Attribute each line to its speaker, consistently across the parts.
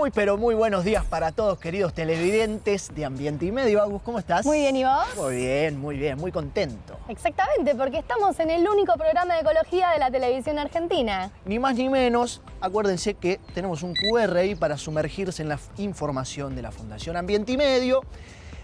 Speaker 1: Muy, pero muy buenos días para todos, queridos televidentes de Ambiente y Medio. Agus, ¿cómo estás?
Speaker 2: Muy bien, ¿y vos?
Speaker 1: Muy bien, muy contento.
Speaker 2: Exactamente, porque estamos en el único programa de ecología de la televisión argentina.
Speaker 1: Ni más ni menos, acuérdense que tenemos un QR ahí para sumergirse en la información de la Fundación Ambiente y Medio.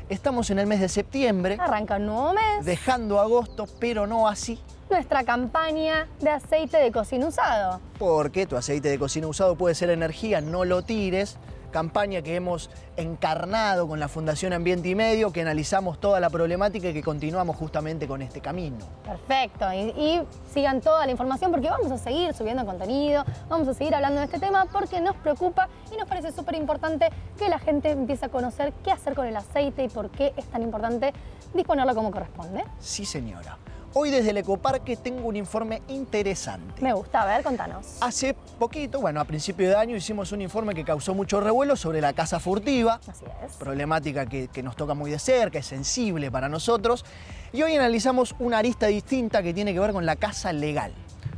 Speaker 1: Estamos en el mes de septiembre.
Speaker 2: Arranca un nuevo mes.
Speaker 1: Dejando agosto, pero no así.
Speaker 2: Nuestra campaña de aceite de cocina usado.
Speaker 1: Porque tu aceite de cocina usado puede ser energía, no lo tires. Campaña que hemos encarnado con la Fundación Ambiente y Medio, que analizamos toda la problemática y que continuamos justamente con este camino.
Speaker 2: Perfecto, y sigan toda la información porque vamos a seguir subiendo contenido, vamos a seguir hablando de este tema porque nos preocupa y nos parece súper importante que la gente empiece a conocer qué hacer con el aceite y por qué es tan importante disponerlo como corresponde.
Speaker 1: Sí, señora. Hoy desde el Ecoparque tengo un informe interesante.
Speaker 2: Me gusta, a ver, contanos.
Speaker 1: Hace poquito, a principio de año hicimos un informe que causó mucho revuelo sobre la caza furtiva.
Speaker 2: Así es.
Speaker 1: Problemática que nos toca muy de cerca, es sensible para nosotros. Y hoy analizamos una arista distinta que tiene que ver con la caza legal.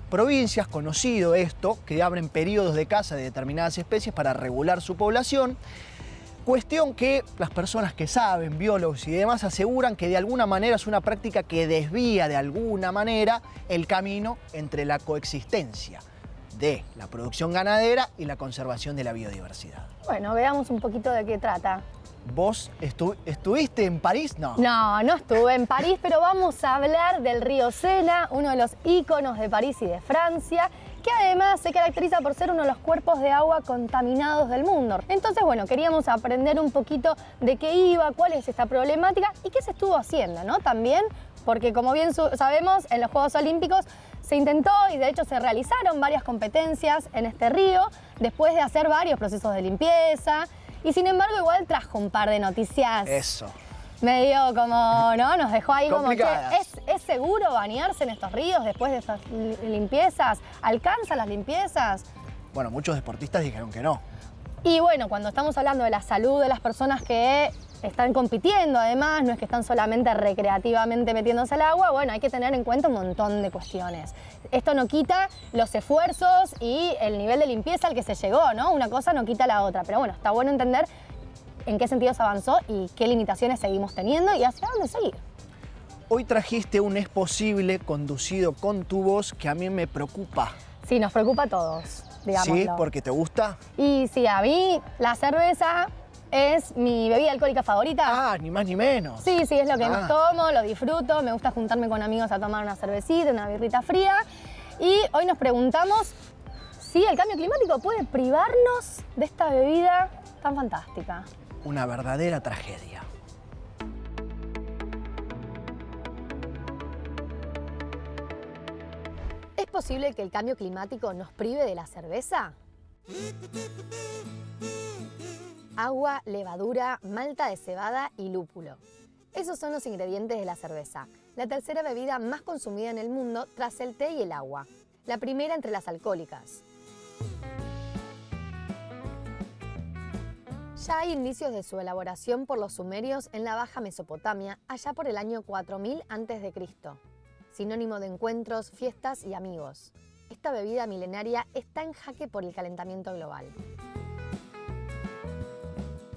Speaker 1: Provincias, conocido esto, que abren periodos de caza de determinadas especies para regular su población. Cuestión que las personas que saben, biólogos y demás, aseguran que de alguna manera es una práctica que desvía de alguna manera el camino entre la coexistencia de la producción ganadera y la conservación de la biodiversidad.
Speaker 2: Bueno, veamos un poquito de qué trata.
Speaker 1: ¿Vos estuviste en París? No.
Speaker 2: No estuve en París, pero vamos a hablar del río Sena, uno de los íconos de París y de Francia, que además se caracteriza por ser uno de los cuerpos de agua contaminados del mundo. Entonces, queríamos aprender un poquito de qué iba, cuál es esta problemática y qué se estuvo haciendo, ¿no? También, porque como bien sabemos, en los Juegos Olímpicos se intentó y de hecho se realizaron varias competencias en este río después de hacer varios procesos de limpieza y sin embargo igual trajo un par de noticias.
Speaker 1: Eso.
Speaker 2: Medio como, ¿no? Nos dejó ahí como que ¿es seguro bañarse en estos ríos después de estas limpiezas? ¿Alcanza las limpiezas?
Speaker 1: Bueno, muchos deportistas dijeron que no.
Speaker 2: Y cuando estamos hablando de la salud de las personas que están compitiendo, además, no es que están solamente recreativamente metiéndose al agua, hay que tener en cuenta un montón de cuestiones. Esto no quita los esfuerzos y el nivel de limpieza al que se llegó, ¿no? Una cosa no quita la otra, pero está bueno entender en qué sentido se avanzó y qué limitaciones seguimos teniendo y hacia dónde seguir.
Speaker 1: Hoy trajiste un Es Posible conducido con tu voz que a mí me preocupa.
Speaker 2: Sí, nos preocupa a todos, digámoslo.
Speaker 1: ¿Sí? ¿Porque te gusta?
Speaker 2: Y sí, a mí la cerveza es mi bebida alcohólica favorita.
Speaker 1: Ah, ni más ni menos.
Speaker 2: Sí, es lo que más tomo, lo disfruto, me gusta juntarme con amigos a tomar una cervecita, una birrita fría. Y hoy nos preguntamos si el cambio climático puede privarnos de esta bebida tan fantástica.
Speaker 1: Una verdadera tragedia.
Speaker 2: ¿Es posible que el cambio climático nos prive de la cerveza? Agua, levadura, malta de cebada y lúpulo. Esos son los ingredientes de la cerveza, la tercera bebida más consumida en el mundo tras el té y el agua. La primera entre las alcohólicas. Ya hay indicios de su elaboración por los sumerios en la Baja Mesopotamia, allá por el año 4000 a.C., sinónimo de encuentros, fiestas y amigos. Esta bebida milenaria está en jaque por el calentamiento global.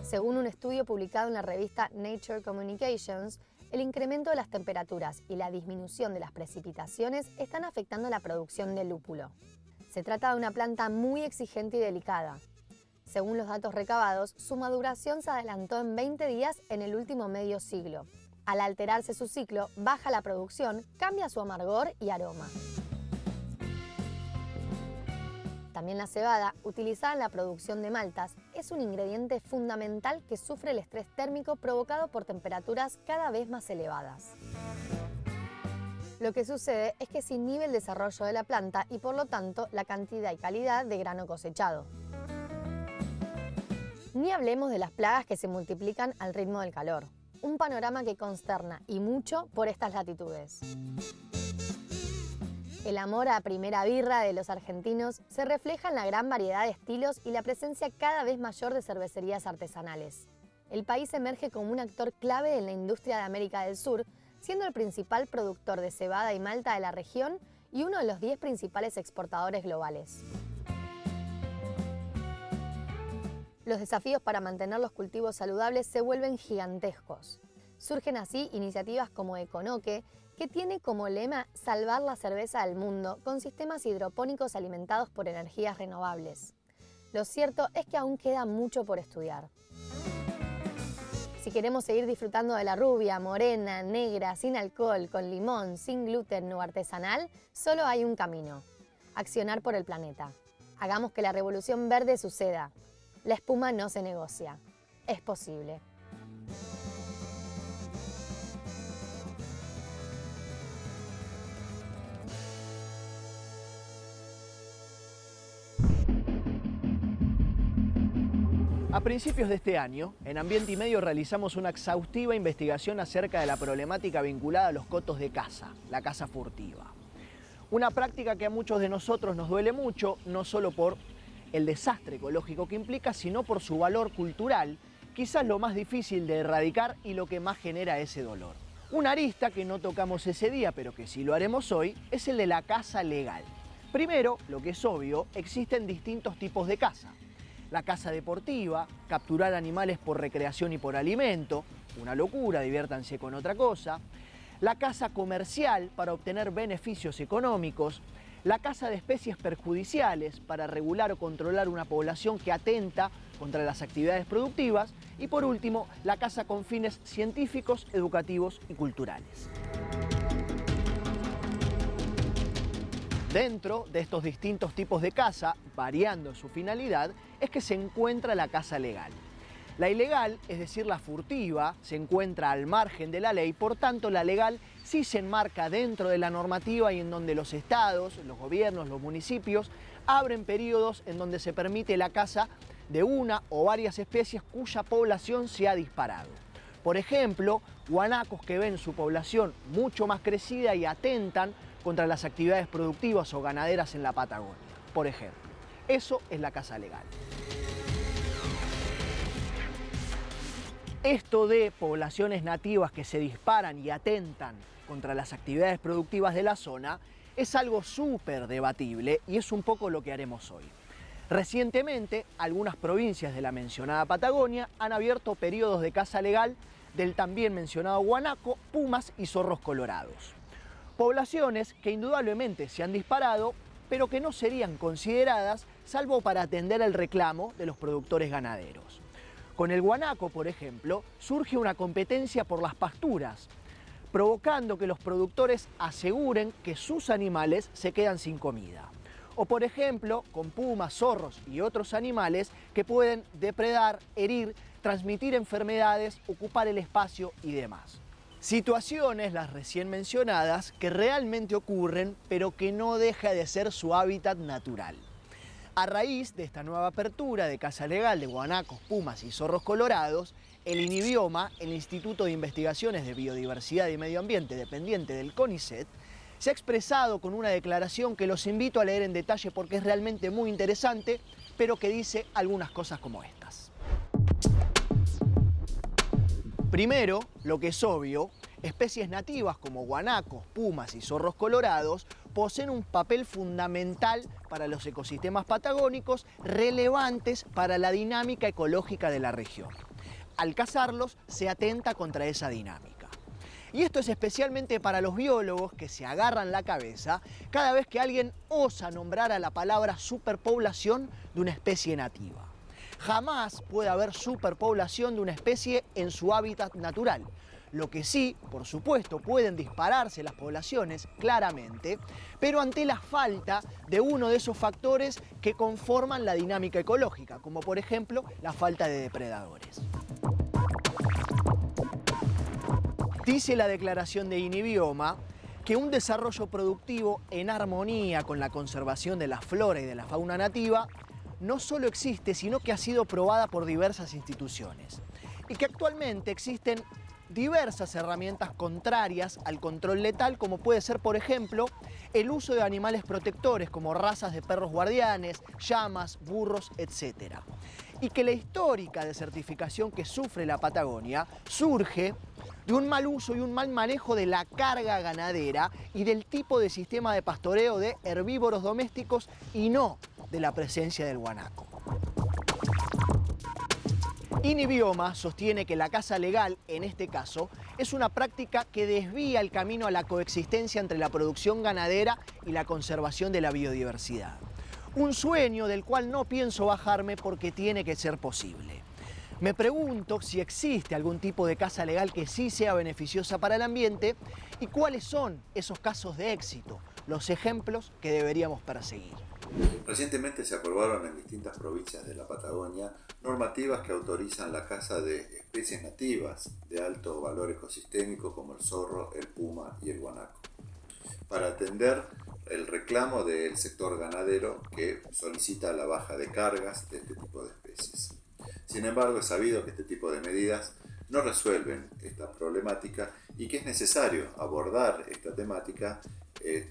Speaker 2: Según un estudio publicado en la revista Nature Communications, el incremento de las temperaturas y la disminución de las precipitaciones están afectando la producción de lúpulo. Se trata de una planta muy exigente y delicada. Según los datos recabados, su maduración se adelantó en 20 días en el último medio siglo. Al alterarse su ciclo, baja la producción, cambia su amargor y aroma. También la cebada, utilizada en la producción de maltas, es un ingrediente fundamental que sufre el estrés térmico provocado por temperaturas cada vez más elevadas. Lo que sucede es que se inhibe el desarrollo de la planta y por lo tanto la cantidad y calidad de grano cosechado. Ni hablemos de las plagas que se multiplican al ritmo del calor. Un panorama que consterna y mucho por estas latitudes. El amor a primera birra de los argentinos se refleja en la gran variedad de estilos y la presencia cada vez mayor de cervecerías artesanales. El país emerge como un actor clave en la industria de América del Sur, siendo el principal productor de cebada y malta de la región y uno de los 10 principales exportadores globales. Los desafíos para mantener los cultivos saludables se vuelven gigantescos. Surgen así iniciativas como Econoque, que tiene como lema salvar la cerveza del mundo con sistemas hidropónicos alimentados por energías renovables. Lo cierto es que aún queda mucho por estudiar. Si queremos seguir disfrutando de la rubia, morena, negra, sin alcohol, con limón, sin gluten o artesanal, solo hay un camino: accionar por el planeta. Hagamos que la revolución verde suceda. La espuma no se negocia. Es posible.
Speaker 1: A principios de este año, en Ambiente y Medio realizamos una exhaustiva investigación acerca de la problemática vinculada a los cotos de caza, la caza furtiva. Una práctica que a muchos de nosotros nos duele mucho, no solo por el desastre ecológico que implica, sino por su valor cultural, quizás lo más difícil de erradicar y lo que más genera ese dolor. Una arista que no tocamos ese día, pero que sí lo haremos hoy, es el de la caza legal. Primero, lo que es obvio, existen distintos tipos de caza. La caza deportiva, capturar animales por recreación y por alimento, una locura, diviértanse con otra cosa. La caza comercial, para obtener beneficios económicos. La caza de especies perjudiciales, para regular o controlar una población que atenta contra las actividades productivas. Y por último, la caza con fines científicos, educativos y culturales. Dentro de estos distintos tipos de caza, variando su finalidad, es que se encuentra la caza legal. La ilegal, es decir, la furtiva, se encuentra al margen de la ley, por tanto la legal sí se enmarca dentro de la normativa y en donde los estados, los gobiernos, los municipios abren periodos en donde se permite la caza de una o varias especies cuya población se ha disparado. Por ejemplo, guanacos que ven su población mucho más crecida y atentan contra las actividades productivas o ganaderas en la Patagonia, por ejemplo. Eso es la caza legal. Esto de poblaciones nativas que se disparan y atentan contra las actividades productivas de la zona es algo súper debatible y es un poco lo que haremos hoy. Recientemente, algunas provincias de la mencionada Patagonia han abierto periodos de caza legal del también mencionado guanaco, pumas y zorros colorados. Poblaciones que indudablemente se han disparado, pero que no serían consideradas salvo para atender el reclamo de los productores ganaderos. Con el guanaco, por ejemplo, surge una competencia por las pasturas, provocando que los productores aseguren que sus animales se quedan sin comida. O por ejemplo, con pumas, zorros y otros animales que pueden depredar, herir, transmitir enfermedades, ocupar el espacio y demás. Situaciones, las recién mencionadas, que realmente ocurren, pero que no deja de ser su hábitat natural. A raíz de esta nueva apertura de caza legal de guanacos, pumas y zorros colorados, el INIBIOMA, el Instituto de Investigaciones de Biodiversidad y Medio Ambiente dependiente del CONICET, se ha expresado con una declaración que los invito a leer en detalle porque es realmente muy interesante, pero que dice algunas cosas como estas. Primero, lo que es obvio, especies nativas como guanacos, pumas y zorros colorados poseen un papel fundamental para los ecosistemas patagónicos, relevantes para la dinámica ecológica de la región. Al cazarlos, se atenta contra esa dinámica. Y esto es especialmente para los biólogos que se agarran la cabeza cada vez que alguien osa nombrar a la palabra superpoblación de una especie nativa. Jamás puede haber superpoblación de una especie en su hábitat natural. Lo que sí, por supuesto, pueden dispararse las poblaciones, claramente, pero ante la falta de uno de esos factores que conforman la dinámica ecológica, como por ejemplo la falta de depredadores. Dice la declaración de INIBIOMA que un desarrollo productivo en armonía con la conservación de la flora y de la fauna nativa no solo existe, sino que ha sido probada por diversas instituciones y que actualmente existen diversas herramientas contrarias al control letal, como puede ser, por ejemplo, el uso de animales protectores como razas de perros guardianes, llamas, burros, etc. Y que la histórica desertificación que sufre la Patagonia surge de un mal uso y un mal manejo de la carga ganadera y del tipo de sistema de pastoreo de herbívoros domésticos y no de la presencia del guanaco. Inibioma sostiene que la caza legal, en este caso, es una práctica que desvía el camino a la coexistencia entre la producción ganadera y la conservación de la biodiversidad. Un sueño del cual no pienso bajarme porque tiene que ser posible. Me pregunto si existe algún tipo de caza legal que sí sea beneficiosa para el ambiente y cuáles son esos casos de éxito, los ejemplos que deberíamos perseguir.
Speaker 3: Recientemente se aprobaron en distintas provincias de la Patagonia normativas que autorizan la caza de especies nativas de alto valor ecosistémico como el zorro, el puma y el guanaco, para atender el reclamo del sector ganadero que solicita la baja de cargas de este tipo de especies. Sin embargo, es sabido que este tipo de medidas no resuelven esta problemática y que es necesario abordar esta temática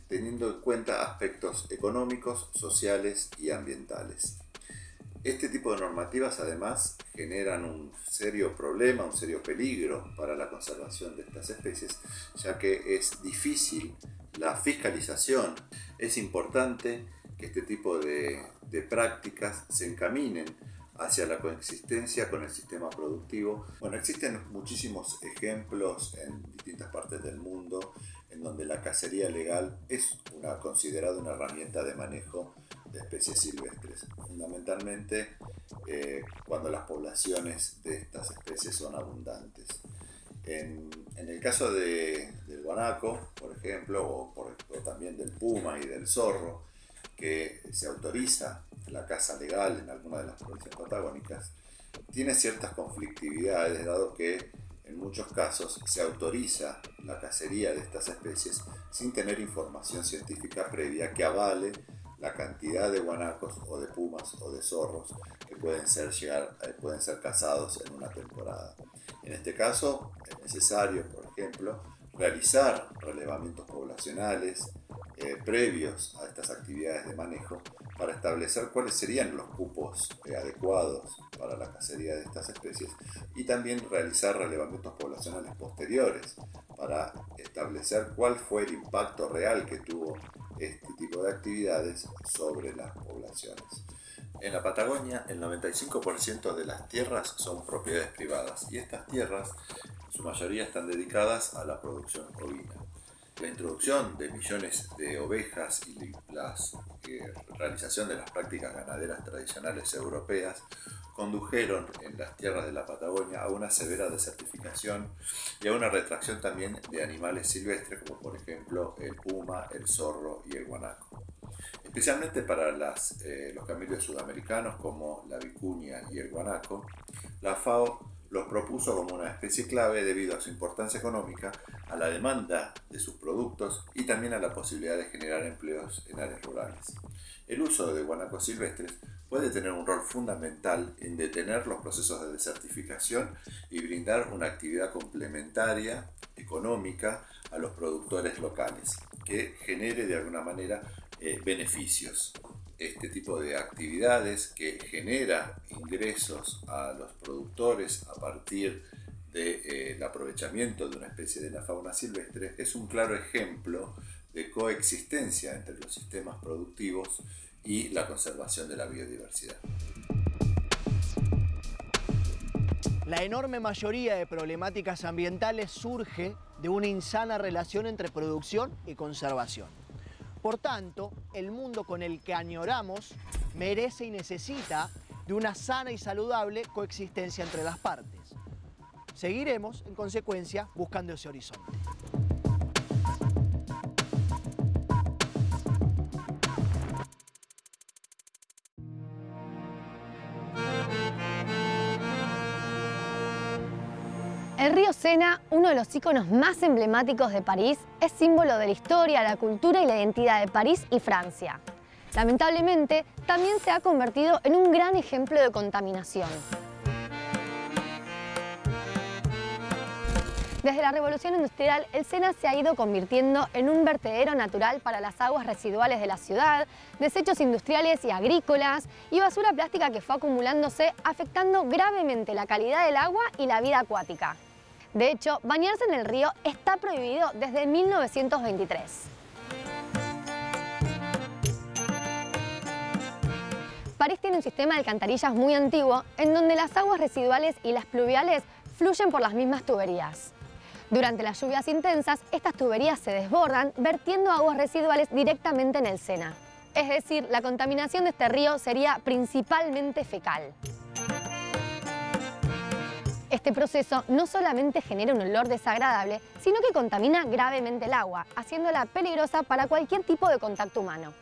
Speaker 3: teniendo en cuenta aspectos económicos, sociales y ambientales. Este tipo de normativas además generan un serio problema, un serio peligro para la conservación de estas especies, ya que es difícil la fiscalización. Es importante que este tipo de prácticas se encaminen hacia la coexistencia con el sistema productivo. Bueno, existen muchísimos ejemplos en distintas partes del mundo en donde la cacería legal es considerada una herramienta de manejo de especies silvestres, fundamentalmente cuando las poblaciones de estas especies son abundantes. En el caso del guanaco, por ejemplo, o también del puma y del zorro, que se autoriza la caza legal en alguna de las provincias patagónicas, tiene ciertas conflictividades, dado que en muchos casos se autoriza la cacería de estas especies sin tener información científica previa que avale la cantidad de guanacos o de pumas o de zorros que pueden ser cazados en una temporada. En este caso es necesario, por ejemplo, realizar relevamientos poblacionales previos a estas actividades de manejo para establecer cuáles serían los cupos adecuados para la cacería de estas especies y también realizar relevamientos poblacionales posteriores para establecer cuál fue el impacto real que tuvo este tipo de actividades sobre las poblaciones. En la Patagonia, el 95% de las tierras son propiedades privadas y estas tierras, en su mayoría, están dedicadas a la producción ovina. La introducción de millones de ovejas y la realización de las prácticas ganaderas tradicionales europeas condujeron en las tierras de la Patagonia a una severa desertificación y a una retracción también de animales silvestres como por ejemplo el puma, el zorro y el guanaco. Especialmente para los camellos sudamericanos como la vicuña y el guanaco, la FAO los propuso como una especie clave debido a su importancia económica, a la demanda de sus productos y también a la posibilidad de generar empleos en áreas rurales. El uso de guanacos silvestres puede tener un rol fundamental en detener los procesos de desertificación y brindar una actividad complementaria económica a los productores locales, que genere de alguna manera beneficios. Este tipo de actividades que genera ingresos a los productores a partir del aprovechamiento de una especie de la fauna silvestre es un claro ejemplo de coexistencia entre los sistemas productivos y la conservación de la biodiversidad.
Speaker 1: La enorme mayoría de problemáticas ambientales surge de una insana relación entre producción y conservación. Por tanto, el mundo con el que añoramos merece y necesita de una sana y saludable coexistencia entre las partes. Seguiremos, en consecuencia, buscando ese horizonte.
Speaker 2: El río Sena, uno de los íconos más emblemáticos de París, es símbolo de la historia, la cultura y la identidad de París y Francia. Lamentablemente, también se ha convertido en un gran ejemplo de contaminación. Desde la Revolución Industrial, el Sena se ha ido convirtiendo en un vertedero natural para las aguas residuales de la ciudad, desechos industriales y agrícolas y basura plástica que fue acumulándose, afectando gravemente la calidad del agua y la vida acuática. De hecho, bañarse en el río está prohibido desde 1923. París tiene un sistema de alcantarillas muy antiguo en donde las aguas residuales y las pluviales fluyen por las mismas tuberías. Durante las lluvias intensas, estas tuberías se desbordan, vertiendo aguas residuales directamente en el Sena. Es decir, la contaminación de este río sería principalmente fecal. Este proceso no solamente genera un olor desagradable, sino que contamina gravemente el agua, haciéndola peligrosa para cualquier tipo de contacto humano.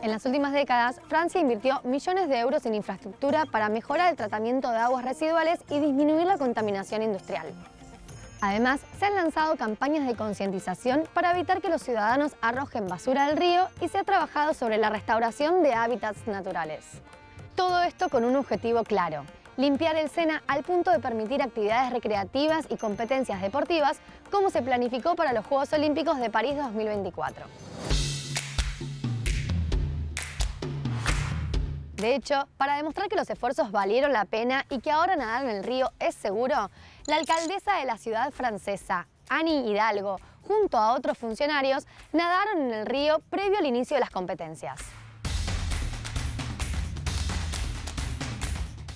Speaker 2: En las últimas décadas, Francia invirtió millones de euros en infraestructura para mejorar el tratamiento de aguas residuales y disminuir la contaminación industrial. Además, se han lanzado campañas de concientización para evitar que los ciudadanos arrojen basura al río y se ha trabajado sobre la restauración de hábitats naturales. Todo esto con un objetivo claro: limpiar el Sena al punto de permitir actividades recreativas y competencias deportivas como se planificó para los Juegos Olímpicos de París 2024. De hecho, para demostrar que los esfuerzos valieron la pena y que ahora nadar en el río es seguro, la alcaldesa de la ciudad francesa, Anne Hidalgo, junto a otros funcionarios, nadaron en el río previo al inicio de las competencias.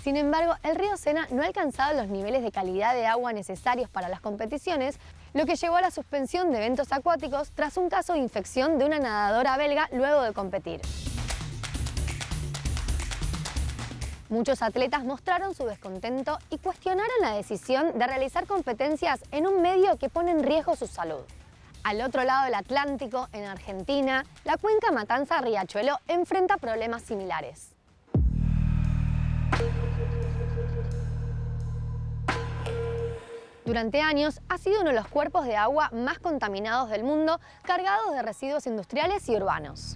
Speaker 2: Sin embargo, el río Sena no ha alcanzado los niveles de calidad de agua necesarios para las competiciones, lo que llevó a la suspensión de eventos acuáticos tras un caso de infección de una nadadora belga luego de competir. Muchos atletas mostraron su descontento y cuestionaron la decisión de realizar competencias en un medio que pone en riesgo su salud. Al otro lado del Atlántico, en Argentina, la cuenca Matanza-Riachuelo enfrenta problemas similares. Durante años ha sido uno de los cuerpos de agua más contaminados del mundo, cargados de residuos industriales y urbanos.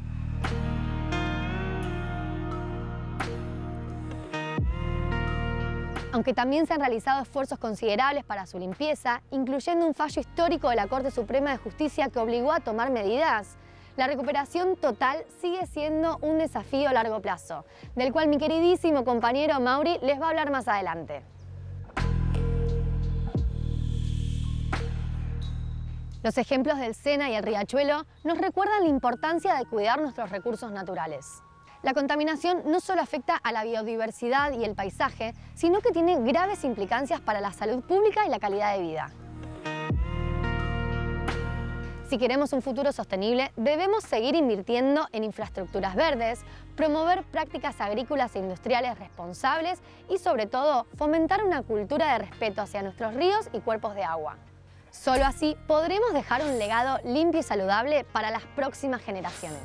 Speaker 2: Aunque también se han realizado esfuerzos considerables para su limpieza, incluyendo un fallo histórico de la Corte Suprema de Justicia que obligó a tomar medidas, la recuperación total sigue siendo un desafío a largo plazo, del cual mi queridísimo compañero Mauri les va a hablar más adelante. Los ejemplos del Sena y el Riachuelo nos recuerdan la importancia de cuidar nuestros recursos naturales. La contaminación no solo afecta a la biodiversidad y el paisaje, sino que tiene graves implicancias para la salud pública y la calidad de vida. Si queremos un futuro sostenible, debemos seguir invirtiendo en infraestructuras verdes, promover prácticas agrícolas e industriales responsables y, sobre todo, fomentar una cultura de respeto hacia nuestros ríos y cuerpos de agua. Solo así podremos dejar un legado limpio y saludable para las próximas generaciones.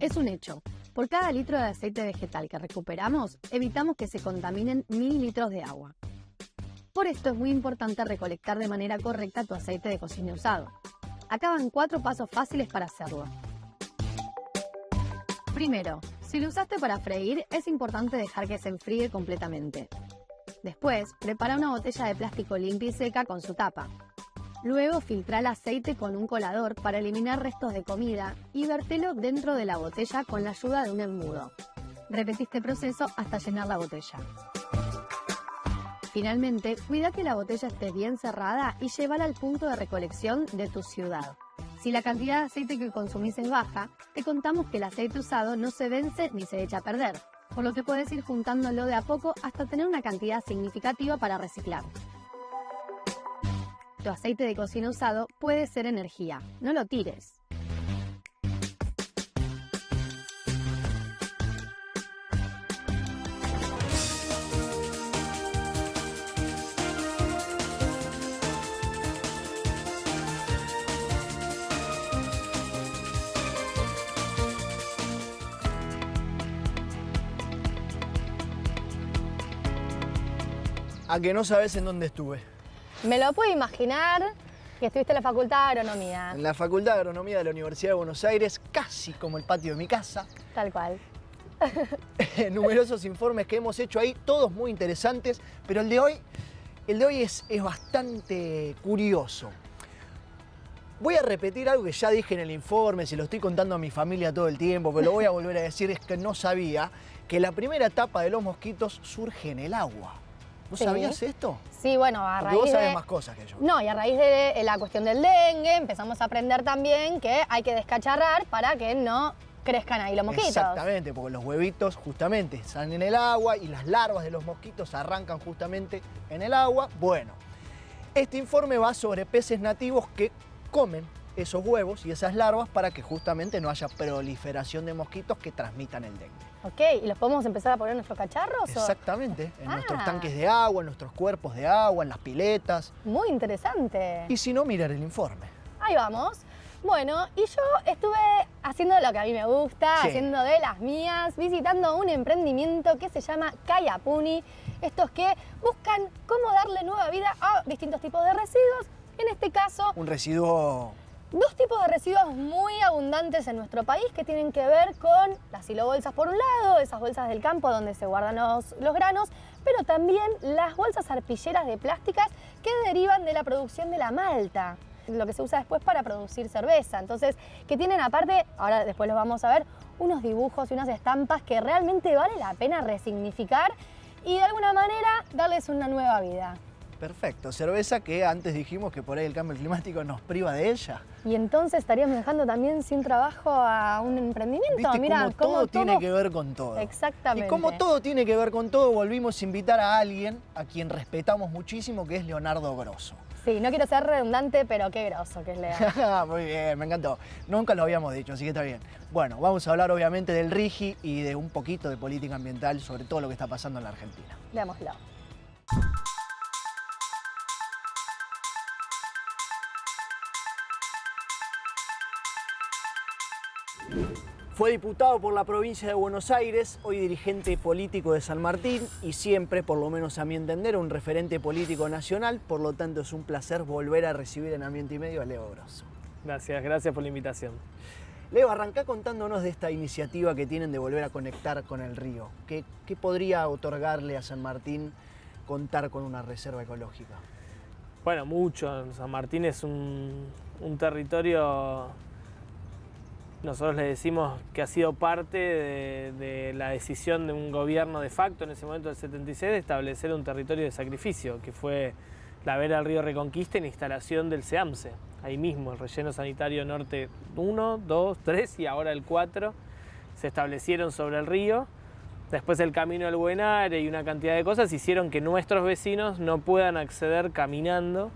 Speaker 2: Es un hecho. Por cada litro de aceite vegetal que recuperamos, evitamos que se contaminen 1000 litros de agua. Por esto es muy importante recolectar de manera correcta tu aceite de cocina usado. Acá van 4 pasos fáciles para hacerlo. Primero, si lo usaste para freír, es importante dejar que se enfríe completamente. Después, prepara una botella de plástico limpia y seca con su tapa. Luego filtra el aceite con un colador para eliminar restos de comida y vértelo dentro de la botella con la ayuda de un embudo. Repetí este proceso hasta llenar la botella. Finalmente, cuida que la botella esté bien cerrada y llévala al punto de recolección de tu ciudad. Si la cantidad de aceite que consumís es baja, te contamos que el aceite usado no se vence ni se echa a perder, por lo que puedes ir juntándolo de a poco hasta tener una cantidad significativa para reciclar. Tu aceite de cocina usado puede ser energía, no lo tires.
Speaker 1: ¿A que no sabes en dónde estuve?
Speaker 2: Me lo puedo imaginar que estuviste en la Facultad de Agronomía.
Speaker 1: En la Facultad de Agronomía de la Universidad de Buenos Aires, casi como el patio de mi casa.
Speaker 2: Tal cual.
Speaker 1: Numerosos informes que hemos hecho ahí, todos muy interesantes, pero el de hoy es bastante curioso. Voy a repetir algo que ya dije en el informe, se lo estoy contando a mi familia todo el tiempo, pero lo voy a volver a decir, es que no sabía que la primera etapa de los mosquitos surge en el agua. ¿Vos
Speaker 2: Sí.
Speaker 1: sabías esto?
Speaker 2: Sí, bueno, a
Speaker 1: Porque
Speaker 2: raíz
Speaker 1: vos sabés
Speaker 2: de...
Speaker 1: más cosas que yo.
Speaker 2: No, y a raíz de la cuestión del dengue empezamos a aprender también que hay que descacharrar para que no crezcan ahí los mosquitos.
Speaker 1: Exactamente, porque los huevitos justamente están en el agua y las larvas de los mosquitos arrancan justamente en el agua. Bueno, este informe va sobre peces nativos que comen esos huevos y esas larvas para que justamente no haya proliferación de mosquitos que transmitan el dengue.
Speaker 2: Ok, ¿y los podemos empezar a poner en nuestros cacharros? o?
Speaker 1: Exactamente, en nuestros
Speaker 2: Ah.
Speaker 1: tanques de agua, en nuestros cuerpos de agua, en las piletas.
Speaker 2: Muy interesante.
Speaker 1: Y si no, mirar el informe.
Speaker 2: Ahí vamos. Bueno, y yo estuve haciendo lo que a mí me gusta,
Speaker 1: Sí.
Speaker 2: haciendo de las mías, visitando un emprendimiento que se llama Kayapuni. Estos que buscan cómo darle nueva vida a distintos tipos de residuos. En este caso,
Speaker 1: Un residuo...
Speaker 2: dos tipos de residuos muy abundantes en nuestro país que tienen que ver con las silobolsas por un lado, esas bolsas del campo donde se guardan los granos, pero también las bolsas arpilleras de plásticas que derivan de la producción de la malta, lo que se usa después para producir cerveza. Entonces, que tienen aparte, ahora después los vamos a ver, unos dibujos y unas estampas que realmente vale la pena resignificar y de alguna manera darles una nueva vida.
Speaker 1: Perfecto, cerveza que antes dijimos que por ahí el cambio climático nos priva de ella.
Speaker 2: Y entonces estaríamos dejando también sin trabajo a un emprendimiento.
Speaker 1: ¿Viste
Speaker 2: Mirá,
Speaker 1: cómo todo tiene que ver con todo?
Speaker 2: Exactamente.
Speaker 1: Y como todo tiene que ver con todo, volvimos a invitar a alguien a quien respetamos muchísimo, que es Leonardo Grosso.
Speaker 2: Sí, no quiero ser redundante, pero qué groso que es Leo.
Speaker 1: Muy bien, me encantó. Nunca lo habíamos dicho, así que está bien. Bueno, vamos a hablar obviamente del RIGI y de un poquito de política ambiental, sobre todo lo que está pasando en la Argentina.
Speaker 2: Veámoslo.
Speaker 1: Fue diputado por la provincia de Buenos Aires, hoy dirigente político de San Martín y siempre, por lo menos a mi entender, un referente político nacional. Por lo tanto, es un placer volver a recibir en Ambiente y Medio a Leo Grosso.
Speaker 4: Gracias por la invitación.
Speaker 1: Leo, arrancá contándonos de esta iniciativa que tienen de volver a conectar con el río. ¿Qué podría otorgarle a San Martín contar con una reserva ecológica?
Speaker 4: Bueno, mucho. San Martín es un territorio, nosotros le decimos que ha sido parte de la decisión de un gobierno de facto en ese momento del 76 de establecer un territorio de sacrificio, que fue la vera del río Reconquista y la instalación del SEAMSE. Ahí mismo, el relleno sanitario norte 1, 2, 3 y ahora el 4 se establecieron sobre el río. Después el camino del Buenare y una cantidad de cosas hicieron que nuestros vecinos no puedan acceder caminando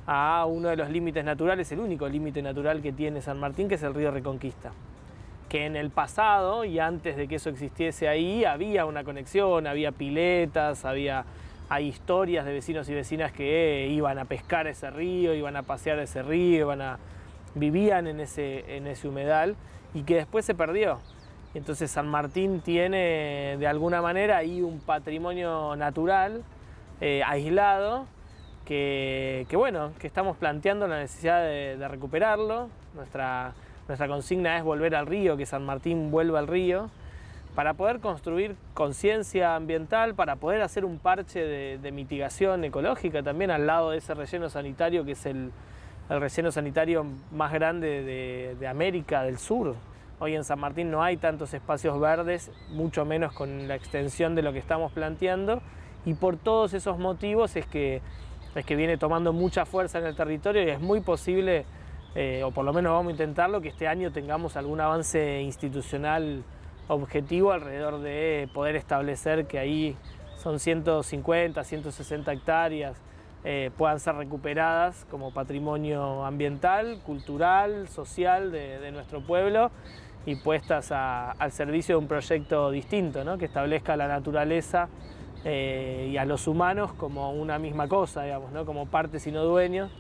Speaker 4: a uno de los límites naturales, el único límite natural que tiene San Martín, que es el río Reconquista. Que en el pasado y antes de que eso existiese ahí, había una conexión, había piletas, hay historias de vecinos y vecinas que iban a pescar ese río, iban a pasear ese río, vivían en ese humedal y que después se perdió. Entonces San Martín tiene de alguna manera ahí un patrimonio natural aislado que estamos planteando la necesidad de recuperarlo. Nuestra consigna es volver al río, que San Martín vuelva al río, para poder construir conciencia ambiental, para poder hacer un parche de mitigación ecológica también al lado de ese relleno sanitario que es el relleno sanitario más grande de América del Sur. Hoy en San Martín no hay tantos espacios verdes, mucho menos con la extensión de lo que estamos planteando, y por todos esos motivos es que viene tomando mucha fuerza en el territorio y es muy posible, o por lo menos vamos a intentarlo, que este año tengamos algún avance institucional objetivo alrededor de poder establecer que ahí son 150, 160 hectáreas puedan ser recuperadas como patrimonio ambiental, cultural, social de nuestro pueblo y puestas al servicio de un proyecto distinto, ¿no? Que establezca la naturaleza y a los humanos como una misma cosa, digamos, ¿no? Como partes y no dueños,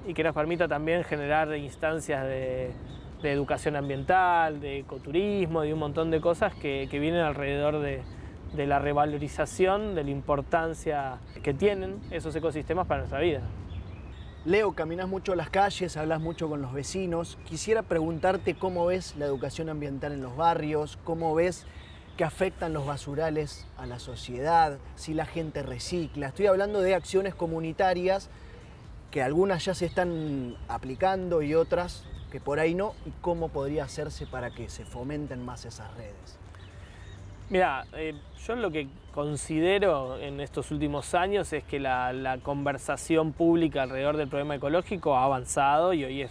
Speaker 4: y que nos permita también generar instancias de educación ambiental, de ecoturismo, de un montón de cosas que vienen alrededor de la revalorización, de la importancia que tienen esos ecosistemas para nuestra vida.
Speaker 1: Leo, caminás mucho las calles, hablas mucho con los vecinos. Quisiera preguntarte cómo ves la educación ambiental en los barrios, cómo ves que afectan los basurales a la sociedad, si la gente recicla. Estoy hablando de acciones comunitarias que algunas ya se están aplicando y otras que por ahí no, y cómo podría hacerse para que se fomenten más esas redes?
Speaker 4: Mira, yo lo que considero en estos últimos años es que la conversación pública alrededor del problema ecológico ha avanzado y hoy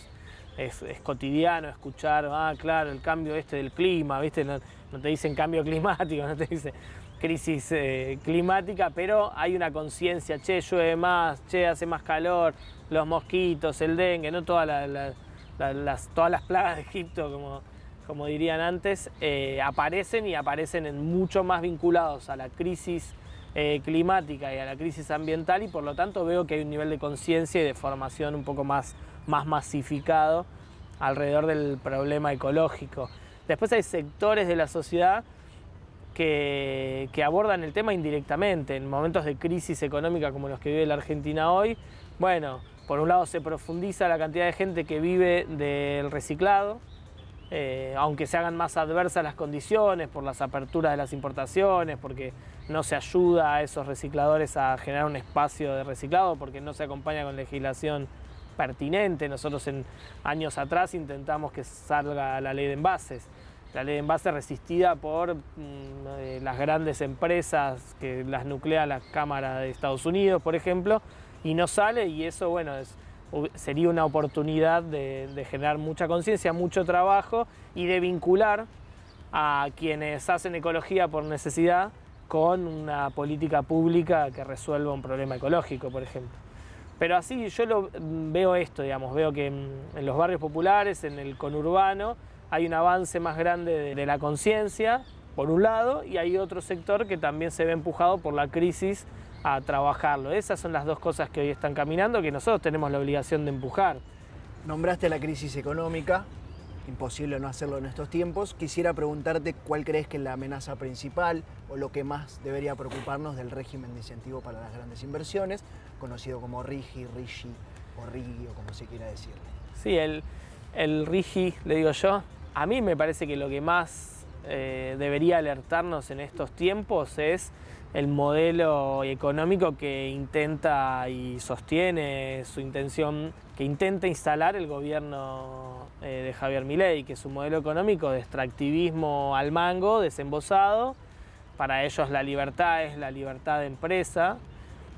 Speaker 4: es cotidiano escuchar, claro, el cambio del clima, ¿viste? No te dicen cambio climático, no te dicen crisis climática, pero hay una conciencia, che, llueve más, che, hace más calor, los mosquitos, el dengue, no todas las plagas de Egipto, como dirían antes, aparecen y aparecen mucho más vinculados a la crisis climática y a la crisis ambiental, y por lo tanto veo que hay un nivel de conciencia y de formación un poco más masificado alrededor del problema ecológico. Después hay sectores de la sociedad que abordan el tema indirectamente. En momentos de crisis económica como los que vive la Argentina hoy, bueno, por un lado se profundiza la cantidad de gente que vive del reciclado, aunque se hagan más adversas las condiciones por las aperturas de las importaciones, porque no se ayuda a esos recicladores a generar un espacio de reciclado, porque no se acompaña con legislación pertinente. Nosotros en años atrás intentamos que salga la ley de envases. La ley de envases resistida por las grandes empresas que las nuclea la Cámara de Estados Unidos, por ejemplo, y no sale, y eso, bueno, sería una oportunidad de generar mucha conciencia, mucho trabajo y de vincular a quienes hacen ecología por necesidad con una política pública que resuelva un problema ecológico, por ejemplo. Pero así yo veo esto, digamos, veo que en los barrios populares, en el conurbano, hay un avance más grande de la conciencia, por un lado, y hay otro sector que también se ve empujado por la crisis a trabajarlo. Esas son las dos cosas que hoy están caminando, que nosotros tenemos la obligación de empujar.
Speaker 1: Nombraste la crisis económica, imposible no hacerlo en estos tiempos. Quisiera preguntarte cuál crees que es la amenaza principal o lo que más debería preocuparnos del régimen de incentivo para las grandes inversiones, conocido como RIGI, o RIGI, o como se quiera decirle.
Speaker 4: Sí, el RIGI, le digo yo, a mí me parece que lo que más debería alertarnos en estos tiempos es el modelo económico que intenta y sostiene su intención, que intenta instalar el gobierno de Javier Milei, que es un modelo económico de extractivismo al mango, desembosado. Para ellos la libertad es la libertad de empresa,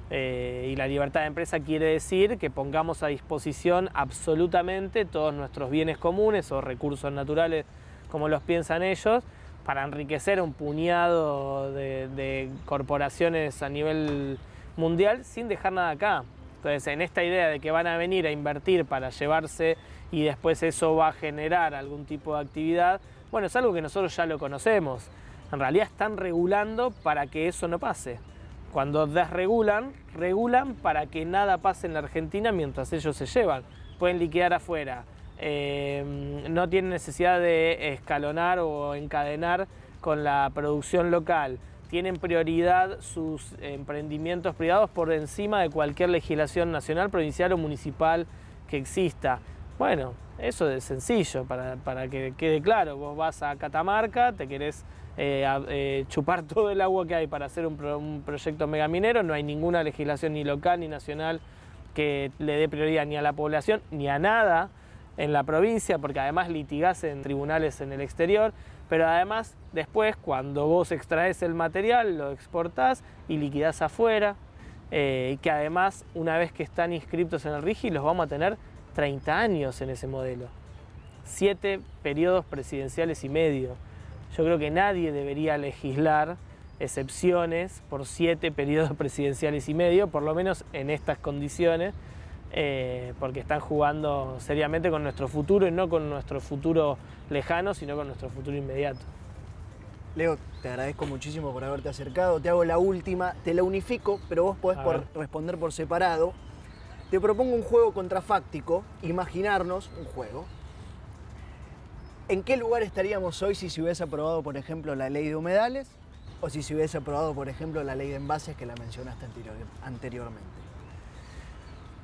Speaker 4: y la libertad de empresa quiere decir que pongamos a disposición absolutamente todos nuestros bienes comunes o recursos naturales, como los piensan ellos, para enriquecer a un puñado de corporaciones a nivel mundial sin dejar nada acá. Entonces, en esta idea de que van a venir a invertir para llevarse y después eso va a generar algún tipo de actividad, bueno, es algo que nosotros ya lo conocemos. En realidad están regulando para que eso no pase. Cuando desregulan, regulan para que nada pase en la Argentina mientras ellos se llevan. Pueden liquidar afuera. No tienen necesidad de escalonar o encadenar con la producción local. Tienen prioridad sus emprendimientos privados por encima de cualquier legislación nacional, provincial o municipal que exista. Bueno, eso es sencillo, para que quede claro. Vos vas a Catamarca, te querés chupar todo el agua que hay para hacer un proyecto megaminero, no hay ninguna legislación ni local ni nacional que le dé prioridad ni a la población ni a nada en la provincia, porque además litigás en tribunales en el exterior, pero además después cuando vos extraes el material lo exportás y liquidás afuera, que además una vez que están inscriptos en el RIGI los vamos a tener 30 años en ese modelo, 7 periodos presidenciales y medio. Yo creo que nadie debería legislar excepciones por 7 periodos presidenciales y medio, por lo menos en estas condiciones, porque están jugando seriamente con nuestro futuro y no con nuestro futuro lejano, sino con nuestro futuro inmediato.
Speaker 1: Leo, te agradezco muchísimo por haberte acercado. Te hago la última, te la unifico, pero vos podés responder por separado. Te propongo un juego contrafáctico, imaginarnos un juego. ¿En qué lugar estaríamos hoy si se hubiese aprobado, por ejemplo, la ley de humedales o si se hubiese aprobado, por ejemplo, la ley de envases que la mencionaste anteriormente?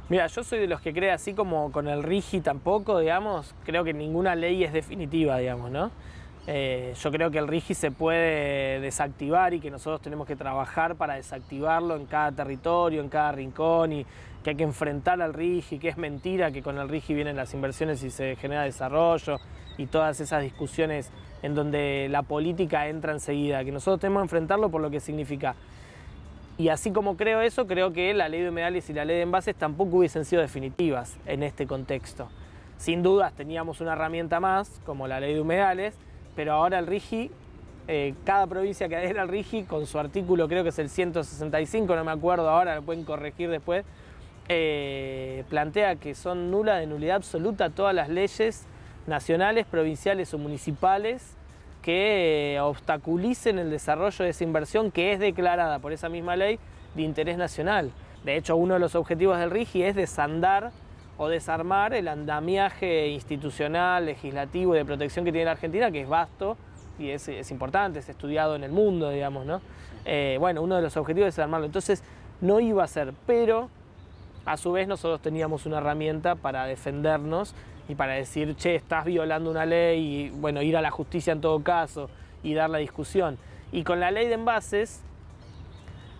Speaker 4: Mira, yo soy de los que cree, así como con el RIGI tampoco, digamos, creo que ninguna ley es definitiva, digamos, ¿no? Yo creo que el RIGI se puede desactivar y que nosotros tenemos que trabajar para desactivarlo en cada territorio, en cada rincón y hay que enfrentar al RIGI, que es mentira, que con el RIGI vienen las inversiones y se genera desarrollo y todas esas discusiones en donde la política entra enseguida, que nosotros tenemos que enfrentarlo por lo que significa. Y así como creo eso, creo que la ley de humedales y la ley de envases tampoco hubiesen sido definitivas en este contexto. Sin dudas teníamos una herramienta más, como la ley de humedales, pero ahora el RIGI, cada provincia que adhiera al RIGI, con su artículo, creo que es el 165, no me acuerdo ahora, lo pueden corregir después, plantea que son nula de nulidad absoluta todas las leyes nacionales, provinciales o municipales que obstaculicen el desarrollo de esa inversión que es declarada por esa misma ley de interés nacional. De hecho, uno de los objetivos del RIGI es desandar o desarmar el andamiaje institucional, legislativo y de protección que tiene la Argentina, que es vasto y es importante, es estudiado en el mundo, digamos, ¿no? Bueno, uno de los objetivos es desarmarlo. Entonces, no iba a ser, pero a su vez nosotros teníamos una herramienta para defendernos y para decir, che, estás violando una ley, y bueno, ir a la justicia en todo caso y dar la discusión. Y con la ley de envases,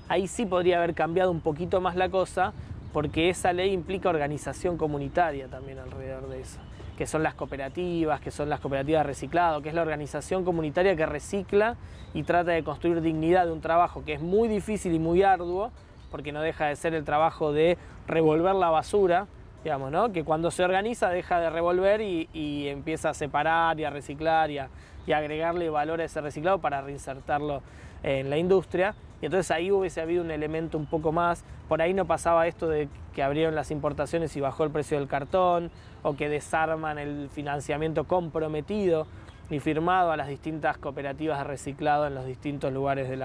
Speaker 4: ahí sí podría haber cambiado un poquito más la cosa, porque esa ley implica organización comunitaria también alrededor de eso, que son las cooperativas de reciclado, que es la organización comunitaria que recicla y trata de construir dignidad de un trabajo que es muy difícil y muy arduo, porque no deja de ser el trabajo de revolver la basura, digamos, ¿no? Que cuando se organiza deja de revolver y empieza a separar y a reciclar y a agregarle valor a ese reciclado para reinsertarlo en la industria. Y entonces ahí hubiese habido un elemento un poco más. Por ahí no pasaba esto de que abrieron las importaciones y bajó el precio del cartón, o que desarman el financiamiento comprometido y firmado a las distintas cooperativas de reciclado en los distintos lugares de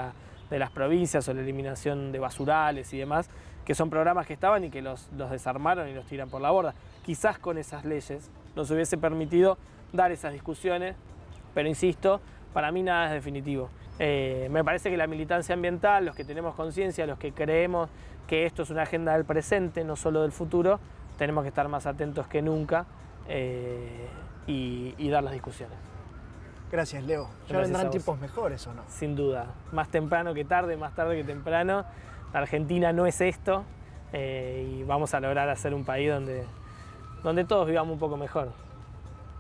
Speaker 4: las provincias, o la eliminación de basurales y demás, que son programas que estaban y que los desarmaron y los tiran por la borda. Quizás con esas leyes nos hubiese permitido dar esas discusiones, pero insisto, para mí nada es definitivo. Me parece que la militancia ambiental, los que tenemos conciencia, los que creemos que esto es una agenda del presente, no solo del futuro, tenemos que estar más atentos que nunca y dar las discusiones.
Speaker 1: Gracias, Leo. Ya
Speaker 4: Gracias
Speaker 1: vendrán
Speaker 4: a vos.
Speaker 1: tiempos mejores, ¿o no?
Speaker 4: Sin duda, más temprano que tarde, más tarde que temprano. La Argentina no es esto, y vamos a lograr hacer un país donde todos vivamos un poco mejor.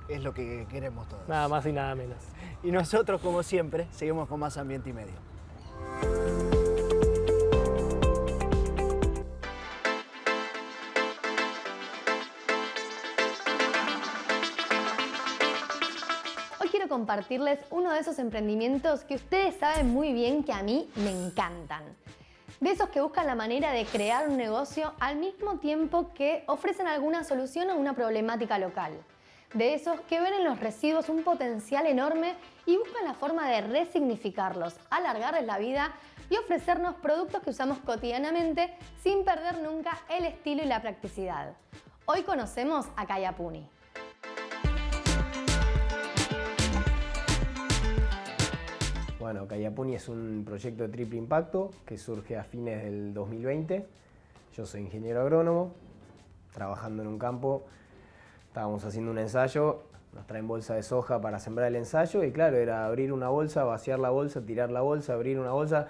Speaker 1: Es lo que queremos todos.
Speaker 4: Nada más y nada menos.
Speaker 1: Y nosotros, como siempre, seguimos con más Ambiente y Medio.
Speaker 2: Hoy quiero compartirles uno de esos emprendimientos que ustedes saben muy bien que a mí me encantan. De esos que buscan la manera de crear un negocio al mismo tiempo que ofrecen alguna solución a una problemática local. De esos que ven en los residuos un potencial enorme y buscan la forma de resignificarlos, alargarles la vida y ofrecernos productos que usamos cotidianamente sin perder nunca el estilo y la practicidad. Hoy conocemos a Kayapuni.
Speaker 5: Bueno, Kayapuni es un proyecto de triple impacto que surge a fines del 2020. Yo soy ingeniero agrónomo, trabajando en un campo. Estábamos haciendo un ensayo, nos traen bolsa de soja para sembrar el ensayo y claro, era abrir una bolsa, vaciar la bolsa, tirar la bolsa, abrir una bolsa,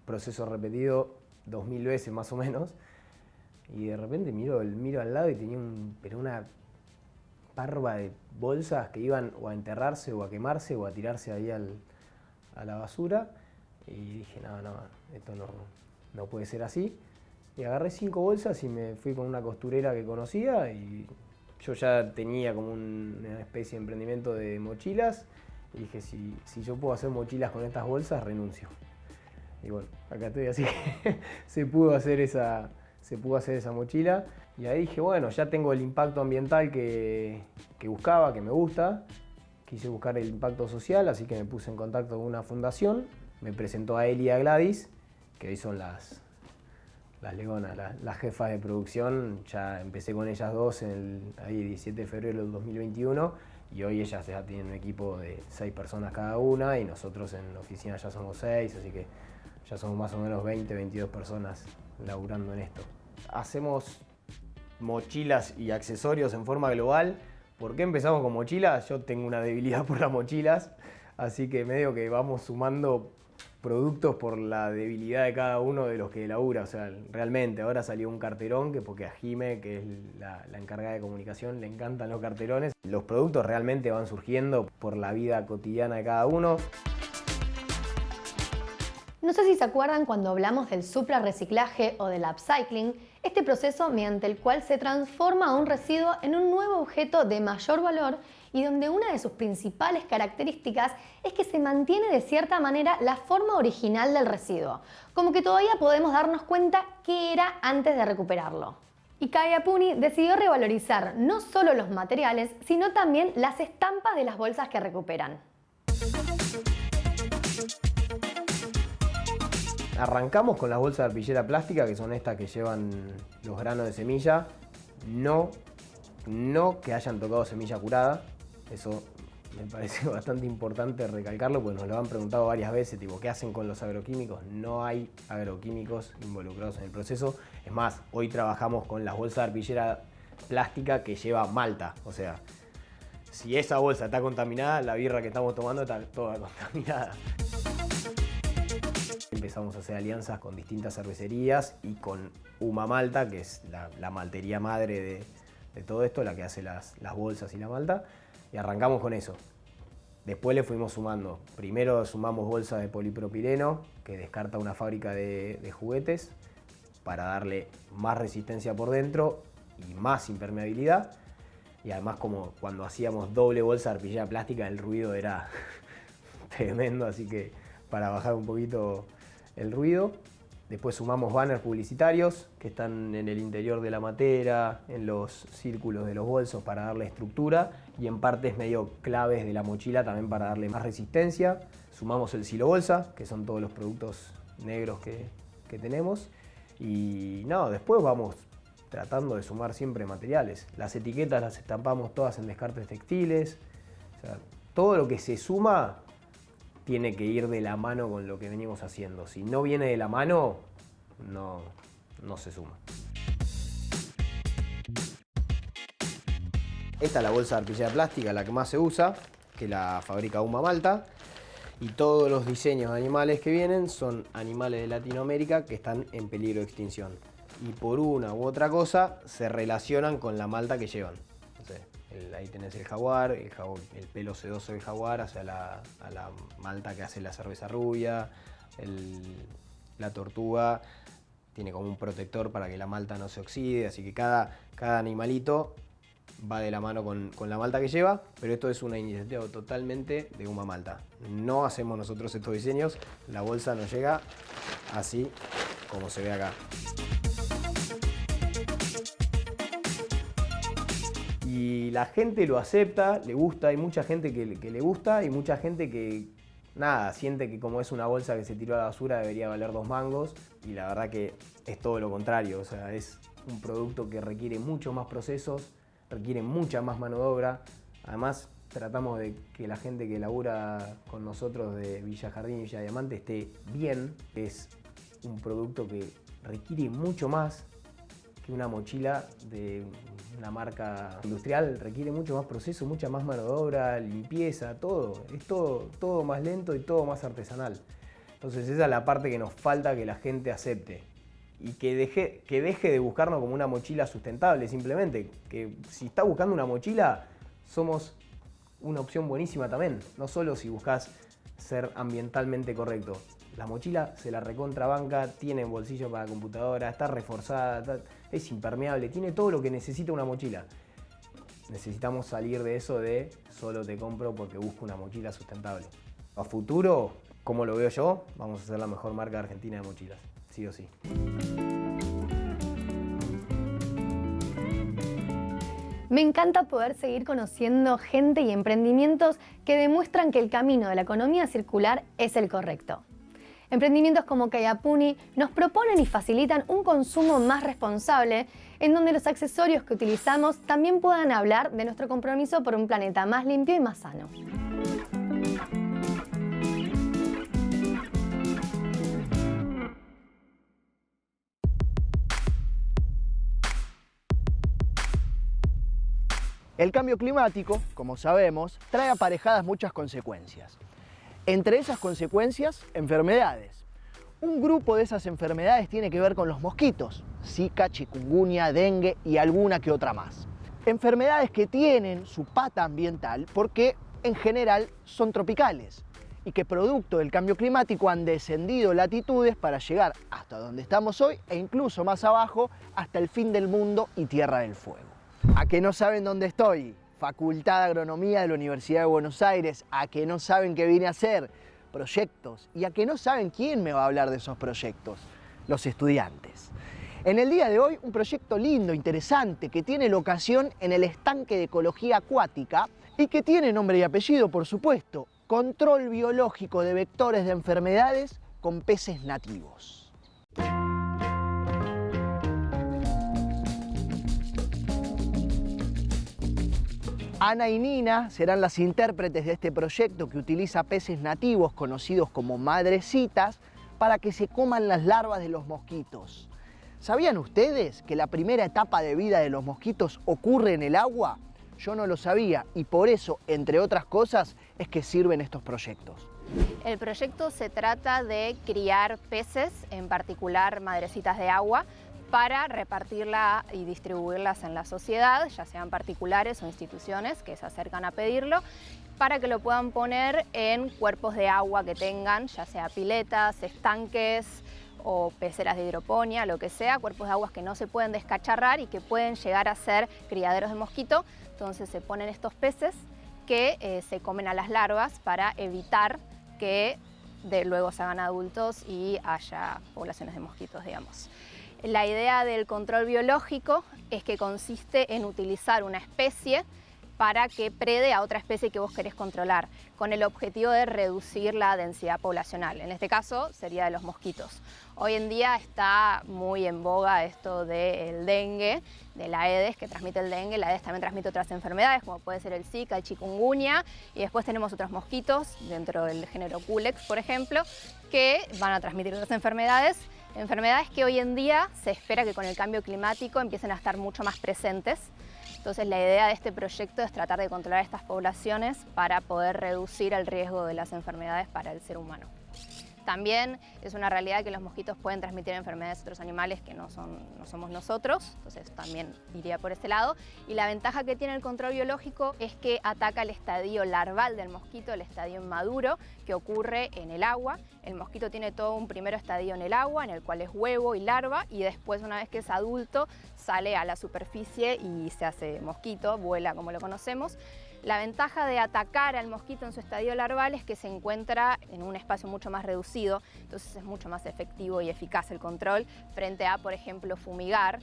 Speaker 5: proceso repetido 2000 veces más o menos. Y de repente miro al lado y tenía una parva de bolsas que iban o a enterrarse o a quemarse o a tirarse ahí a la basura. Y dije, no, esto no puede ser así. Y agarré 5 bolsas y me fui con una costurera que conocía y yo ya tenía como una especie de emprendimiento de mochilas y dije, si yo puedo hacer mochilas con estas bolsas, renuncio. Y bueno, acá estoy, así que se pudo hacer esa mochila. Y ahí dije, bueno, ya tengo el impacto ambiental que buscaba, que me gusta. Quise buscar el impacto social, así que me puse en contacto con una fundación. Me presentó a él y a Gladys, que hoy son las leonas, las jefas de producción. Ya empecé con ellas dos ahí 17 de febrero del 2021 y hoy ellas ya tienen un equipo de 6 personas cada una y nosotros en la oficina ya somos 6, así que ya somos más o menos 20, 22 personas laburando en esto. Hacemos mochilas y accesorios en forma global. ¿Por qué empezamos con mochilas? Yo tengo una debilidad por las mochilas, así que medio que vamos sumando productos por la debilidad de cada uno de los que labura. O sea, realmente ahora salió un carterón que porque a Jime, que es la encargada de comunicación, le encantan los carterones. Los productos realmente van surgiendo por la vida cotidiana de cada uno.
Speaker 2: No sé si se acuerdan cuando hablamos del suprarreciclaje o del upcycling, este proceso mediante el cual se transforma un residuo en un nuevo objeto de mayor valor y donde una de sus principales características es que se mantiene de cierta manera la forma original del residuo, como que todavía podemos darnos cuenta qué era antes de recuperarlo. Y Kaya Puni decidió revalorizar no solo los materiales, sino también las estampas de las bolsas que recuperan.
Speaker 5: Arrancamos con las bolsas de arpillera plástica, que son estas que llevan los granos de semilla, no que hayan tocado semilla curada. Eso me parece bastante importante recalcarlo, porque nos lo han preguntado varias veces, tipo, ¿qué hacen con los agroquímicos? No hay agroquímicos involucrados en el proceso. Es más, hoy trabajamos con las bolsas de arpillera plástica que lleva malta. O sea, si esa bolsa está contaminada, la birra que estamos tomando está toda contaminada. Empezamos a hacer alianzas con distintas cervecerías y con Uma Malta, que es la maltería madre de todo esto, la que hace las bolsas y la malta, y arrancamos con eso. Después le fuimos sumando. Primero sumamos bolsas de polipropileno, que descarta una fábrica de juguetes, para darle más resistencia por dentro y más impermeabilidad. Y además, como cuando hacíamos doble bolsa de arpillera plástica, el ruido era tremendo, así que para bajar un poquito el ruido. Después sumamos banners publicitarios que están en el interior de la matera, en los círculos de los bolsos para darle estructura y en partes medio claves de la mochila también para darle más resistencia. Sumamos el silo bolsa, que son todos los productos negros que tenemos. Y no, después vamos tratando de sumar siempre materiales. Las etiquetas las estampamos todas en descartes textiles. O sea, todo lo que se suma tiene que ir de la mano con lo que venimos haciendo. Si no viene de la mano, no se suma. Esta es la bolsa de arpillera plástica, la que más se usa, que la fabrica Uma Malta. Y todos los diseños de animales que vienen son animales de Latinoamérica que están en peligro de extinción. Y por una u otra cosa se relacionan con la malta que llevan. Ahí tenés el jaguar, el pelo sedoso del jaguar hacia a la malta que hace la cerveza rubia, la tortuga tiene como un protector para que la malta no se oxide, así que cada animalito va de la mano con la malta que lleva, pero esto es una iniciativa totalmente de Uma Malta. No hacemos nosotros estos diseños, la bolsa nos llega así como se ve acá. Y la gente lo acepta, le gusta, hay mucha gente que le gusta y mucha gente que, nada, siente que como es una bolsa que se tiró a la basura debería valer 2 mangos y la verdad que es todo lo contrario, o sea, es un producto que requiere mucho más procesos, requiere mucha más mano de obra. Además, tratamos de que la gente que labura con nosotros de Villa Jardín y Villa Diamante esté bien. Es un producto que requiere mucho más que una mochila de una marca industrial, requiere mucho más proceso, mucha más mano de obra, limpieza, todo. Es todo más lento y todo más artesanal. Entonces esa es la parte que nos falta que la gente acepte. Y que deje de buscarnos como una mochila sustentable, simplemente. Que si está buscando una mochila, somos una opción buenísima también. No solo si buscas ser ambientalmente correcto. La mochila se la recontrabanca, tiene bolsillo para computadora, está reforzada, es impermeable, tiene todo lo que necesita una mochila. Necesitamos salir de eso de solo te compro porque busco una mochila sustentable. A futuro, como lo veo yo, vamos a ser la mejor marca argentina de mochilas, sí o sí.
Speaker 2: Me encanta poder seguir conociendo gente y emprendimientos que demuestran que el camino de la economía circular es el correcto. Emprendimientos como Kaya Puni nos proponen y facilitan un consumo más responsable, en donde los accesorios que utilizamos también puedan hablar de nuestro compromiso por un planeta más limpio y más sano.
Speaker 1: El cambio climático, como sabemos, trae aparejadas muchas consecuencias. Entre esas consecuencias, enfermedades. Un grupo de esas enfermedades tiene que ver con los mosquitos, Zika, chikungunya, dengue y alguna que otra más. Enfermedades que tienen su pata ambiental porque en general son tropicales y que producto del cambio climático han descendido latitudes para llegar hasta donde estamos hoy e incluso más abajo hasta el fin del mundo y Tierra del Fuego. ¿A que no saben dónde estoy? Facultad de Agronomía de la Universidad de Buenos Aires. ¿A que no saben qué vine a hacer? Proyectos. ¿Y a que no saben quién me va a hablar de esos proyectos? Los estudiantes. En el día de hoy, un proyecto lindo, interesante, que tiene locación en el estanque de ecología acuática y que tiene nombre y apellido, por supuesto: control biológico de vectores de enfermedades con peces nativos. Ana y Nina serán las intérpretes de este proyecto que utiliza peces nativos conocidos como madrecitas para que se coman las larvas de los mosquitos. ¿Sabían ustedes que la primera etapa de vida de los mosquitos ocurre en el agua? Yo no lo sabía y por eso, entre otras cosas, es que sirven estos proyectos.
Speaker 6: El proyecto se trata de criar peces, en particular madrecitas de agua, para repartirla y distribuirlas en la sociedad, ya sean particulares o instituciones que se acercan a pedirlo, para que lo puedan poner en cuerpos de agua que tengan, ya sea piletas, estanques o peceras de hidroponía, lo que sea, cuerpos de aguas que no se pueden descacharrar y que pueden llegar a ser criaderos de mosquito. Entonces se ponen estos peces que se comen a las larvas para evitar que luego se hagan adultos y haya poblaciones de mosquitos, digamos. La idea del control biológico es que consiste en utilizar una especie para que prede a otra especie que vos querés controlar, con el objetivo de reducir la densidad poblacional. En este caso sería de los mosquitos. Hoy en día está muy en boga esto del dengue, de la Aedes, que transmite el dengue. La Aedes también transmite otras enfermedades, como puede ser el Zika, el chikungunya, y después tenemos otros mosquitos, dentro del género Culex, por ejemplo, que van a transmitir otras enfermedades. Enfermedades que hoy en día se espera que con el cambio climático empiecen a estar mucho más presentes. Entonces la idea de este proyecto es tratar de controlar estas poblaciones para poder reducir el riesgo de las enfermedades para el ser humano. También es una realidad que los mosquitos pueden transmitir enfermedades a otros animales que no somos nosotros, entonces también iría por ese lado. Y la ventaja que tiene el control biológico es que ataca el estadio larval del mosquito, el estadio inmaduro, que ocurre en el agua. El mosquito tiene todo un primer estadio en el agua, en el cual es huevo y larva, y después, una vez que es adulto, sale a la superficie y se hace mosquito, vuela como lo conocemos. La ventaja de atacar al mosquito en su estadio larval es que se encuentra en un espacio mucho más reducido, entonces es mucho más efectivo y eficaz el control frente a, por ejemplo, fumigar.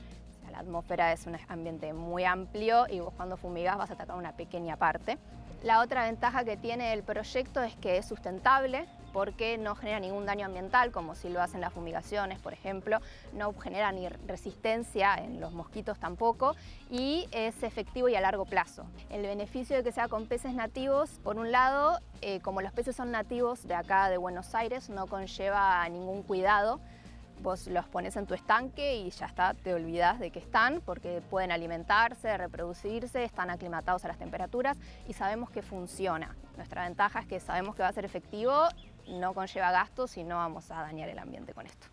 Speaker 6: La atmósfera es un ambiente muy amplio y vos cuando fumigás vas a atacar una pequeña parte. La otra ventaja que tiene el proyecto es que es sustentable porque no genera ningún daño ambiental, como si lo hacen las fumigaciones, por ejemplo. No genera ni resistencia en los mosquitos tampoco y es efectivo y a largo plazo. El beneficio de que sea con peces nativos, por un lado, como los peces son nativos de acá de Buenos Aires, no conlleva ningún cuidado. Vos los pones en tu estanque y ya está, te olvidás de que están porque pueden alimentarse, reproducirse, están aclimatados a las temperaturas y sabemos que funciona. Nuestra ventaja es que sabemos que va a ser efectivo, no conlleva gastos y no vamos a dañar el ambiente con esto.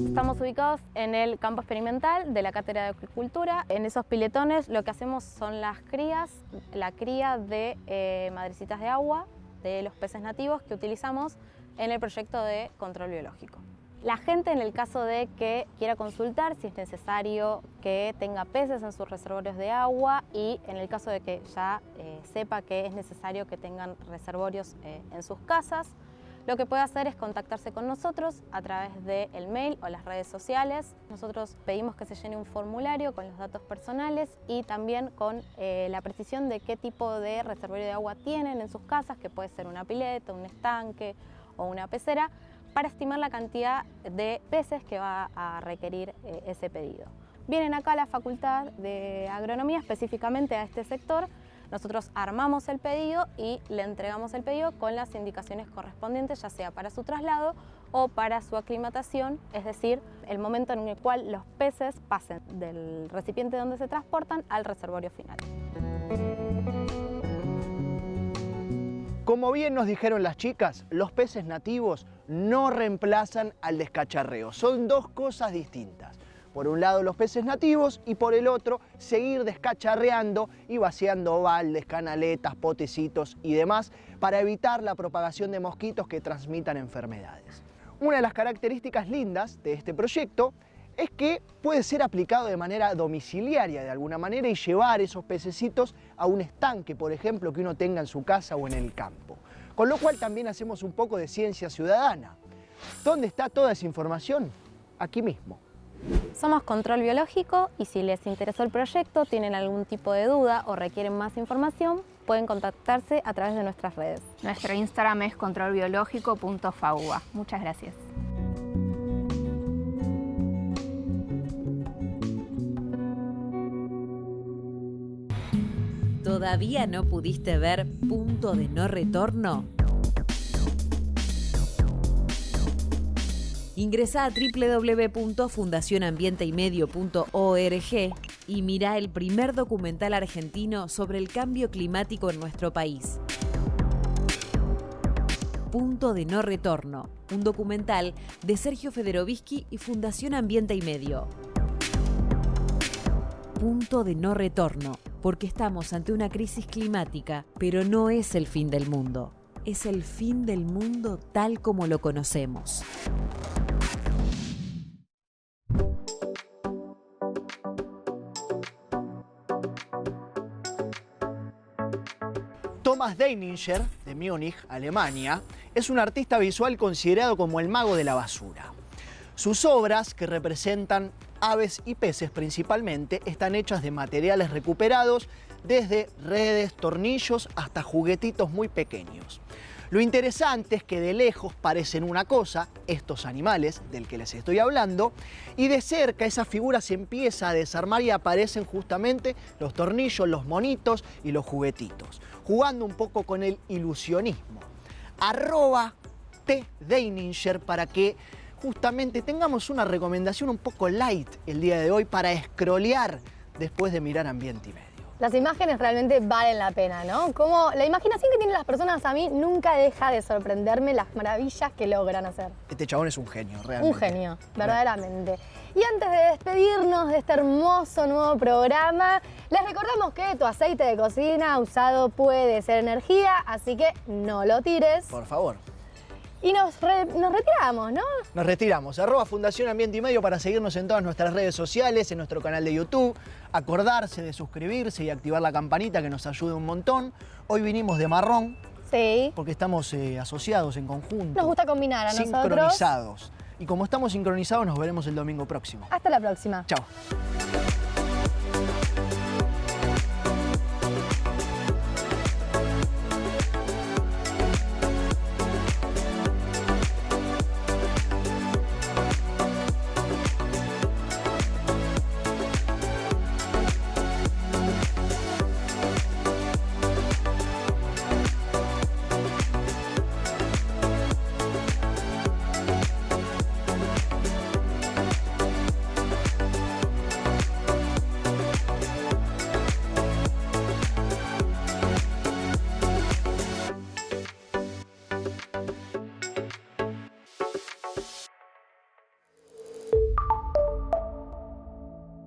Speaker 2: Estamos ubicados en el campo experimental de la Cátedra de Acuicultura. En esos piletones lo que hacemos son la cría de madrecitas de agua, de los peces nativos que utilizamos en el proyecto de control biológico. La gente, en el caso de que quiera consultar si es necesario que tenga peces en sus reservorios de agua y en el caso de que ya sepa que es necesario que tengan reservorios en sus casas, lo que puede hacer es contactarse con nosotros a través del mail o las redes sociales. Nosotros pedimos que se llene un formulario con los datos personales y también con la precisión de qué tipo de reservorio de agua tienen en sus casas, que puede ser una pileta, un estanque o una pecera, para estimar la cantidad de peces que va a requerir ese pedido. Vienen acá a la Facultad de Agronomía, específicamente a este sector. Nosotros armamos el pedido y le entregamos el pedido con las indicaciones correspondientes, ya sea para su traslado o para su aclimatación, es decir, el momento en el cual los peces pasen del recipiente donde se transportan al reservorio final.
Speaker 1: Como bien nos dijeron las chicas, los peces nativos no reemplazan al descacharreo. Son dos cosas distintas. Por un lado los peces nativos y por el otro seguir descacharreando y vaciando baldes, canaletas, potecitos y demás para evitar la propagación de mosquitos que transmitan enfermedades. Una de las características lindas de este proyecto es que puede ser aplicado de manera domiciliaria de alguna manera y llevar esos pececitos a un estanque, por ejemplo, que uno tenga en su casa o en el campo. Con lo cual también hacemos un poco de ciencia ciudadana. ¿Dónde está toda esa información? Aquí mismo.
Speaker 7: Somos Control Biológico y si les interesó el proyecto, tienen algún tipo de duda o requieren más información, pueden contactarse a través de nuestras redes.
Speaker 6: Nuestro Instagram es controlbiológico.faua. Muchas gracias.
Speaker 8: ¿Todavía no pudiste ver Punto de No Retorno? Ingresá a www.fundacionambienteymedio.org y mirá el primer documental argentino sobre el cambio climático en nuestro país. Punto de No Retorno, un documental de Sergio Federovisky y Fundación Ambiente y Medio. Punto de No Retorno, porque estamos ante una crisis climática, pero no es el fin del mundo. Es el fin del mundo tal como lo conocemos.
Speaker 1: Thomas Deininger, de Múnich, Alemania, es un artista visual considerado como el mago de la basura. Sus obras, que representan aves y peces principalmente, están hechas de materiales recuperados, desde redes, tornillos hasta juguetitos muy pequeños. Lo interesante es que de lejos parecen una cosa, estos animales del que les estoy hablando, y de cerca esa figura se empieza a desarmar y aparecen justamente los tornillos, los monitos y los juguetitos, jugando un poco con el ilusionismo. @tdeininger para que justamente tengamos una recomendación un poco light el día de hoy para scrollear después de mirar Ambiente y Medio.
Speaker 2: Las imágenes realmente valen la pena, ¿no? Como la imaginación que tienen las personas a mí nunca deja de sorprenderme las maravillas que logran hacer.
Speaker 1: Este chabón es un genio, realmente.
Speaker 2: Un genio, verdaderamente. Y antes de despedirnos de este hermoso nuevo programa, les recordamos que tu aceite de cocina usado puede ser energía, así que no lo tires.
Speaker 1: Por favor.
Speaker 2: Y nos retiramos, ¿no?
Speaker 1: Nos retiramos. @Fundación Ambiente y Medio para seguirnos en todas nuestras redes sociales, en nuestro canal de YouTube. Acordarse de suscribirse y activar la campanita que nos ayuda un montón. Hoy vinimos de marrón.
Speaker 2: Sí.
Speaker 1: Porque estamos asociados en conjunto.
Speaker 2: Nos gusta combinar a nosotros.
Speaker 1: Sincronizados. Y como estamos sincronizados, nos veremos el domingo próximo.
Speaker 2: Hasta la próxima.
Speaker 1: Chao.